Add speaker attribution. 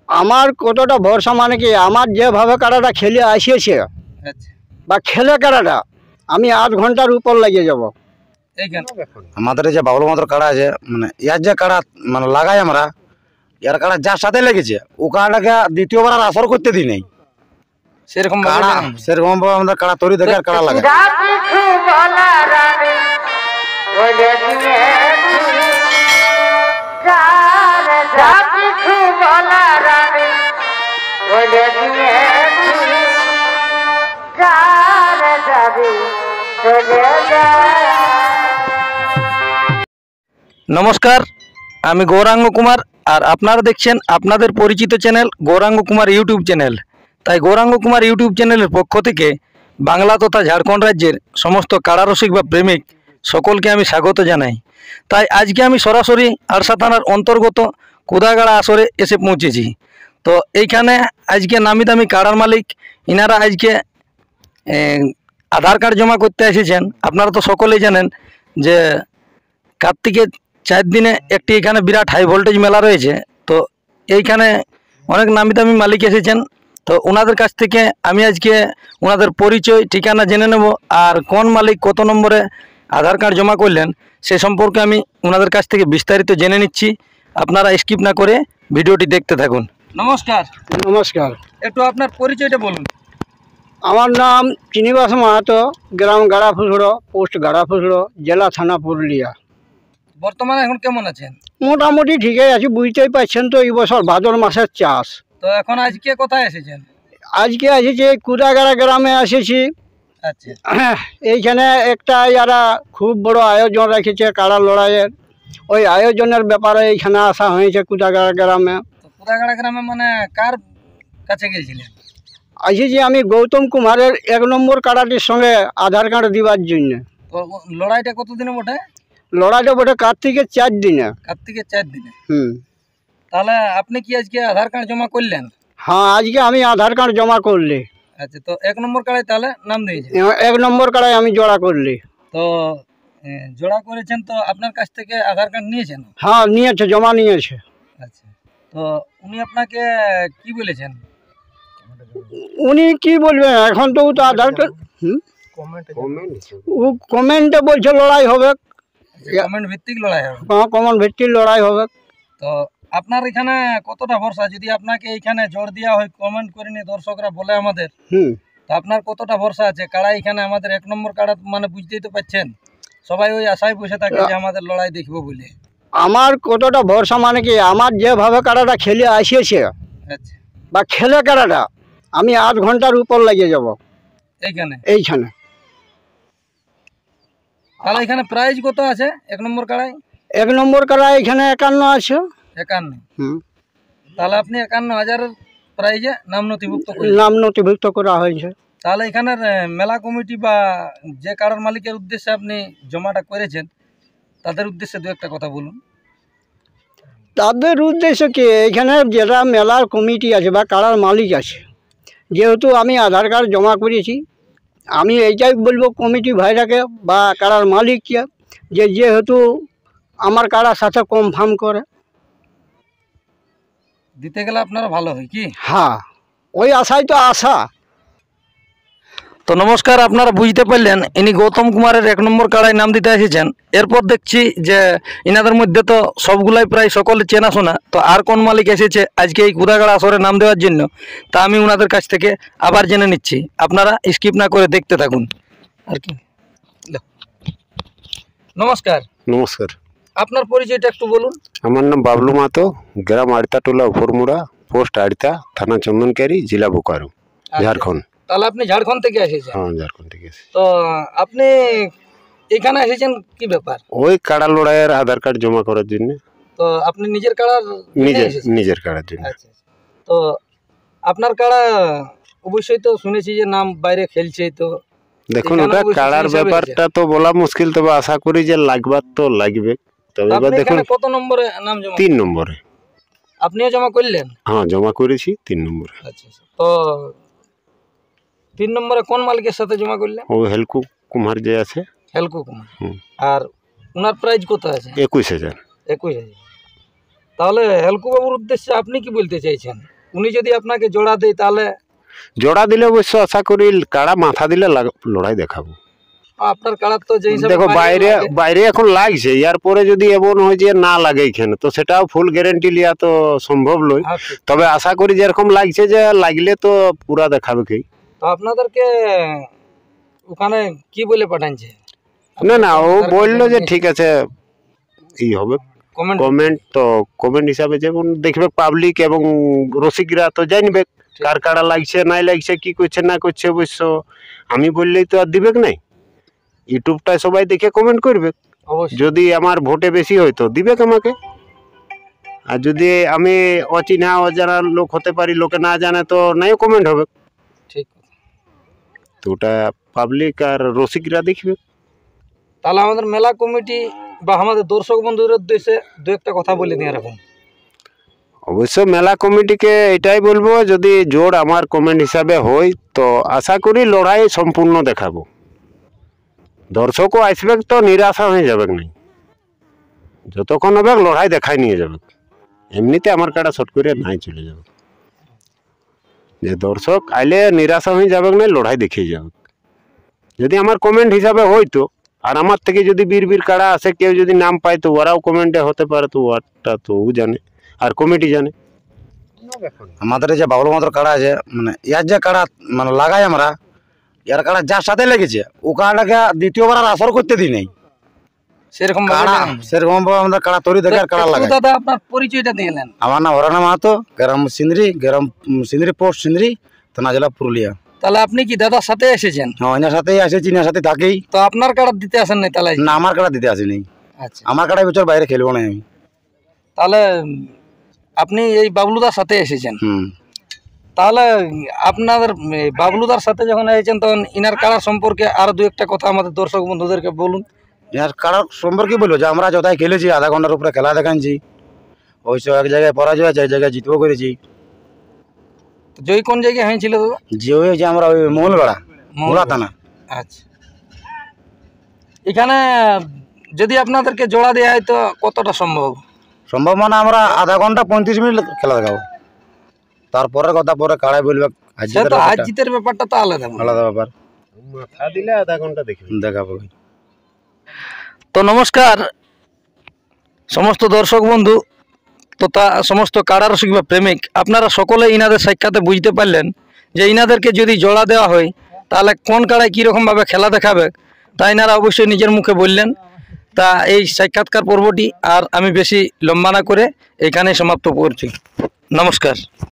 Speaker 1: আমার কতটা ভরসা মানে কি, আমার যেভাবে কাড়াটা খেলে আসিয়েছে
Speaker 2: আচ্ছা
Speaker 1: বা খেলে কাড়াটা, আমি 8 ঘন্টার উপর লাগিয়ে যাব।
Speaker 3: আমাদের এই যে বাবলু মাত্র কাড়া আছে, মানে ইয়ার যে কাড়া মানে লাগাই আমরা, ইয়ার কাড়া যার সাথে লেগেছে ও কাড়াটাকে দ্বিতীয়বার আর আসর করতে দিই নাই।
Speaker 2: সেরকম
Speaker 3: কাড়া সেরকম ভাবে আমাদের কাড়া তৈরি দেখে আর কাড়া লাগে।
Speaker 2: নমস্কার, আমি গৌরাঙ্গ কুমার আর আপনারা দেখছেন আপনাদের পরিচিত channel Gauranga Kumar YouTube channel. তাই গৌরাঙ্গ কুমার ইউটিউব চ্যানেলের পক্ষ থেকে বাংলা তথা ঝাড়খণ্ড রাজ্যের সমস্ত কাড়ারসিক বা প্রেমিক সকলকে আমি স্বাগত জানাই। তাই আজকে আমি সরাসরি আরসা থানার অন্তর্গত কুদাগাড়া আসরে এসে পৌঁছেছি। তো এইখানে আজকে নামি দামি কাড়ার মালিক ইনারা আজকে আধার কার্ড জমা করতে এসেছেন। আপনারা তো সকলেই জানেন যে কার্তিকের 4 দিনে একটি এখানে বিরাট হাই ভোল্টেজ মেলা রয়েছে। তো এইখানে অনেক নামি দামি মালিক এসেছেন। তো ওনাদের কাছ থেকে আমি আজকে ওনাদের পরিচয় ঠিকানা জেনে নেব, আর কোন মালিক কত নম্বরে আধার কার্ড জমা করলেন সে সম্পর্কে আমি ওনাদের কাছ থেকে বিস্তারিত জেনে নিচ্ছি। আপনারা স্কিপ না করে ভিডিওটি দেখতে থাকুন। নমস্কার।
Speaker 1: নমস্কার।
Speaker 2: একটু আপনার পরিচয়টা বলুন।
Speaker 1: আমার নাম চিনিবাস মাহাতো, গ্রাম গাড়াফুসড়ো, পোস্ট গাড়াফুসড়ো, জেলা থানা পুরুলিয়া।
Speaker 2: বর্তমানে এখন কেমন আছেন?
Speaker 1: মোটামুটি ঠিকই আছি, বুঝতেই পারছেন তো এই বছর ভাদর মাসের চাষ।
Speaker 2: তো এখন আজকে কোথায় এসেছেন?
Speaker 1: আজকে এসেছি কুদাগাড়া গ্রামে এসেছি।
Speaker 2: আচ্ছা,
Speaker 1: এইখানে একটা ইয়ারা খুব বড় আয়োজন রেখেছে কাড়া লড়াইয়ের, ওই আয়োজনের ব্যাপারে এইখানে আসা হয়েছে কুদাগাড়া গ্রামে।
Speaker 2: তো কুদাগাড়া গ্রামে মানে কার কাছে গিয়েছিলেন?
Speaker 1: এসেছি আমি গৌতম কুমারের 1 নম্বর কাড়াটির সঙ্গে আধার কার্ড দিবার জন্য।
Speaker 2: তো লড়াইটা কতদিনে বটে?
Speaker 1: লড়াইটা বটে কার্তিকের 4 দিনে।
Speaker 2: কার্তিকের 4 দিনে।
Speaker 1: হুম।
Speaker 2: তাহলে আপনি কি আজকে আধার কার্ড জমা করলেন?
Speaker 1: হ্যাঁ, আজকে আমি আধার কার্ড জমা করলি।
Speaker 2: আচ্ছা, তো 1 নম্বর কাড়াই তাহলে নাম দিয়েছেন?
Speaker 1: 1 নম্বর কাড়াই আমি জোড়া করলি।
Speaker 2: তো জোড়া করেছেন, তো আপনার কাছ থেকে আধার কার্ড নিয়েছেন?
Speaker 1: হ্যাঁ, নিয়েছে, জমা নিয়েছে।
Speaker 2: আচ্ছা, তো উনি আপনাকে কি বলেছেন?
Speaker 1: উনি কি বলবেন, এখন তো ও তো আধার কার্ড ও কমেন্টে বলছে লড়াই হবে।
Speaker 2: কমেন্ট ভিত্তিক লড়াই হবে?
Speaker 1: হ্যাঁ, কমন ভিত্তিক লড়াই হবে।
Speaker 2: তো আপনার এখানে কতটা ভরসা, যদি আপনাকে এইখানে জোর দেওয়া হয়, কমেন্ট করে নিয়ে দর্শকরা বলে আমাদের, তো আপনার কতটা ভরসা আছে কাড়া এখানে আমাদের 1 নম্বর কাড়া? মানে বুঝতেই তো পারছেন সবাই ওই আশায় বসে থাকে যে আমাদের লড়াই দেখবো বলে।
Speaker 1: আমার কতটা ভরসা মানে কি, আমার যেভাবে কাড়াটা খেলে আসিয়েছে
Speaker 2: আচ্ছা,
Speaker 1: বা খেলে কাড়াটা, আমি 8 ঘন্টার উপর লাগিয়ে যাব এইখানে।
Speaker 2: তাহলে এখানে প্রাইজ কত আছে 1 নম্বর কাড়াই?
Speaker 1: 1 নম্বর কাড়া এখানে 51 আছে।
Speaker 2: 51? তাহলে আপনি 51,000 প্রাইজে নাম নথিভুক্ত
Speaker 1: করা হয়েছে।
Speaker 2: তাহলে এখানের মেলা কমিটি বা যে কাড়ার মালিকের উদ্দেশ্যে আপনি জমাটা করেছেন তাদের উদ্দেশ্যে 2-1টা কথা বলুন।
Speaker 1: তাদের উদ্দেশ্য কি, এখানে যেটা মেলার কমিটি আছে বা কাড়ার মালিক আছে, যেহেতু আমি আধার কার্ড জমা করেছি, আমি এইটাই বলবো কমিটি ভাইরাকে বা কাড়ার মালিককে, যে যেহেতু আমার কাড়ার সাথে কনফার্ম করে
Speaker 2: দিতে গেলে আপনারা ভালো হয় কি?
Speaker 1: হ্যাঁ, ওই আশাই তো আশা।
Speaker 2: তো নমস্কার, আপনারা বুঝতে পারলেন ইনি গৌতম কুমারের 1 নম্বর কাড়ায় নাম দিতে এসেছেন। এরপর দেখছি যে ইনাদের মধ্যে তো সবগুলাই প্রায় সকলে চেনাশোনা। তো আর কোন মালিক এসেছে আজকে এই কুদাগাড়া আসরে নাম দেওয়ার জন্য, তা আমি ওনাদের কাছ থেকে আবার জেনে নিচ্ছি। আপনারা স্কিপ না করে দেখতে থাকুন। আর কি, নমস্কার।
Speaker 3: নমস্কার।
Speaker 2: আপনার পরিচয়টা একটু বলুন।
Speaker 3: আমার নাম বাবলু মাহাতো, গ্রাম আড়িতা টোলা উপরমুড়া, পোস্ট আড়িতা, থানা চন্দনকারী, জেলা বোকারো, ঝাড়খণ্ড।
Speaker 2: তাহলে আপনি ঝাড়খণ্ড থেকে এসেছেন?
Speaker 3: হ্যাঁ, ঝাড়খণ্ড থেকে এসেছি।
Speaker 2: তো আপনি এখানে এসেছেন কি ব্যাপার?
Speaker 3: ওই কাড়া লড়াইয়ের আধার কার্ড জমা করার জন্য।
Speaker 2: তো আপনি নিজের কাড়ার
Speaker 3: নিজের কাড়ার জন্য?
Speaker 2: আচ্ছা, তো আপনার কাড়া অবশ্যই তো শুনেছি যে নাম বাইরে খেলছে। তো
Speaker 3: দেখুন, ওটা কাড়ার ব্যাপারটা তো বলা মুশকিল, তবে আশা করি যে লাগবার তো লাগবে। তবে এবার দেখুন
Speaker 2: কত নম্বরে নাম জমা?
Speaker 3: 3 নম্বরে।
Speaker 2: আপনিও জমা করলেন?
Speaker 3: হ্যাঁ, জমা করেছি 3 নম্বরে।
Speaker 2: আচ্ছা, তো 3 নম্বরে কোন মালিকের সাথে জমা করলেন?
Speaker 3: ও হেলকু কুমার যে আছে।
Speaker 2: হেলকু কুমার। আর ওনার প্রাইজ কত আছে?
Speaker 3: 21,000।
Speaker 2: 21,000। তাহলে হেলকু বাবুর উদ্দেশ্যে আপনি কি বলতে চাইছেন? উনি যদি আপনাকে জোড়া দেয় তাহলে
Speaker 4: জোড়া দিলে অবশ্য আশা করি কাড়া মাথা দিলে লড়াই দেখাবো।
Speaker 2: আপনার কাড়ার তো যে হিসাবে
Speaker 4: দেখো বাইরে
Speaker 2: লাগে,
Speaker 4: বাইরে এখন লাগছে, ইয়ার পরে যদি এমন হয় যে না লাগে এখানে, তো সেটাও ফুল গ্যারেন্টি লিয়া তো সম্ভব নয়।
Speaker 2: হ্যাঁ, ঠিক।
Speaker 4: তবে আশা করি যেরকম লাগছে যে লাগলে তো পুরা দেখাবে কি।
Speaker 2: তো আপনাদেরকে ওখানে কি বলে পাঠানছে?
Speaker 4: না না, ও বললো যে ঠিক আছে ই হবে
Speaker 2: কমেন্ট
Speaker 4: কমেন্ট, তো কমেন্ট হিসাবে যেমন দেখবে পাবলিক এবং রসিকরা তো জানবে কার কাড়া লাগছে নাই লাগছে, কি করছে না করছে। অবশ্য আমি বললেই তো আর দিবেক নাই, ইউটিউবটায় সবাই দেখে কমেন্ট করবে।
Speaker 2: অবশ্যই
Speaker 4: যদি আমার ভোটে বেশি হয় তো দিবেক আমাকে, আর যদি আমি অচিনা অজানা লোক হতে পারি, লোকে না জানে, তো নাইও কমেন্ট হবে।
Speaker 2: ঠিক।
Speaker 4: তো ওটা পাবলিক আর রসিকরা দেখবে।
Speaker 2: তাহলে আমাদের মেলা কমিটি বা আমাদের দর্শক বন্ধুদের উদ্দেশ্যে দু একটা কথা বলে দিয়ে রাখুন।
Speaker 4: অবশ্য মেলা কমিটিকে এটাই বলবো, যদি জোর আমার কমেন্ট হিসাবে হয় তো আশা করি লড়াই সম্পূর্ণ দেখাবো। দর্শকও আসবে তো নিরাশা হয়ে যাবে না, যতক্ষণ হবে লড়াই দেখাই নিয়ে যাবে। এমনিতে আমার কাটা শর্ট করে নাই চলে যাবে, যে দর্শক আইলে নিরাশা হয়ে যাবে না, লড়াই দেখিয়ে যাবে। যদি আমার কমেন্ট হিসাবে হয়তো, আর আমার থেকে যদি বীর বীর কাড়া আসে, কেউ যদি নাম পায় তো ওরাও কমেন্টে হতে পারে, তো ওয়ারটা তো ও জানে আর কমিটি জানে।
Speaker 3: আমাদের এই যে বাবলু মাত্র কাড়া আছে, মানে ইয়ার যে কাড়া মানে লাগাই আমরা, ইয়ার কাড়া যার সাথে লেগেছে ও কাড়াটাকে দ্বিতীয়বার আর আসর করতে দিই নাই।
Speaker 2: সেরকম
Speaker 3: কাড়া সেরকম ভাবে আমাদের কাড়া তৈরি দেখে আর কাড়া লাগাই।
Speaker 2: দাদা আপনার পরিচয়টা দিয়ে নেন।
Speaker 3: আমার নাম হরানা মাহাতো, গ্রাম সিন্দ্রি পোস্ট সিন্দ্রি, থানা জেলা পুরুলিয়া।
Speaker 2: তাহলে আপনি কি দাদার সাথে এসেছেন?
Speaker 3: হ্যাঁ, এনার সাথেই আসে, চিনার সাথে থাকেই।
Speaker 2: তো আপনার কার্ড দিতে আসেন নাই তাহলে?
Speaker 3: না, আমার কাড়া দিতে আসেনি।
Speaker 2: আচ্ছা,
Speaker 3: আমার কাড়া বছর বাইরে খেলবো না আমি।
Speaker 2: তাহলে আপনি এই বাবলুদার সাথে এসেছেন। তাহলে আপনাদের বাবলুদার সাথে যখন এসেছেন তখন ইনার কাড়া সম্পর্কে আরো দু একটা কথা আমাদের দর্শক বন্ধুদেরকে বলুন।
Speaker 3: ইয়ার কাড়ার সম্পর্কে বলবো যে আমরা যথাই খেলেছি, আধা ঘন্টার উপরে খেলা দেখাচ্ছি। ওই সব এক জায়গায় পরাজয় আছে, এক জায়গায় জিতবো করেছি।
Speaker 2: জয় কোন জায়গায় হয়েছিল দাদা?
Speaker 3: যে ওই যে আমরা ওই মহলবেড়া মোলা থানা।
Speaker 2: আচ্ছা, এখানে যদি আপনাদেরকে জোড়া দেওয়া হয় তো কতটা সম্ভব?
Speaker 3: সম্ভব মানে আমরা আধা ঘন্টা 35 মিনিট খেলা দেখাবো, তারপরে কথা পরে কাড়াই বলবে।
Speaker 2: সে তো হার জিতের ব্যাপারটা তো আলাদা
Speaker 3: আলাদা ব্যাপার,
Speaker 4: মাথা দিলে আধা ঘন্টা
Speaker 3: দেখাবো।
Speaker 2: তো নমস্কার সমস্ত দর্শক বন্ধু তথা সমস্ত কাড়া রসিক বা প্রেমিক, আপনারা সকলে ইনাদের সাক্ষাতে বুঝতে পারলেন যে ইনাদেরকে যদি জোড়া দেওয়া হয় তাহলে কোন কাড়ায় কীরকমভাবে খেলা দেখাবে, তা ইনারা অবশ্যই নিজের মুখে বললেন। তা এই সাক্ষাৎকার পর্বটি আর আমি বেশি লম্বা না করে এখানেই সমাপ্ত করছি। নমস্কার।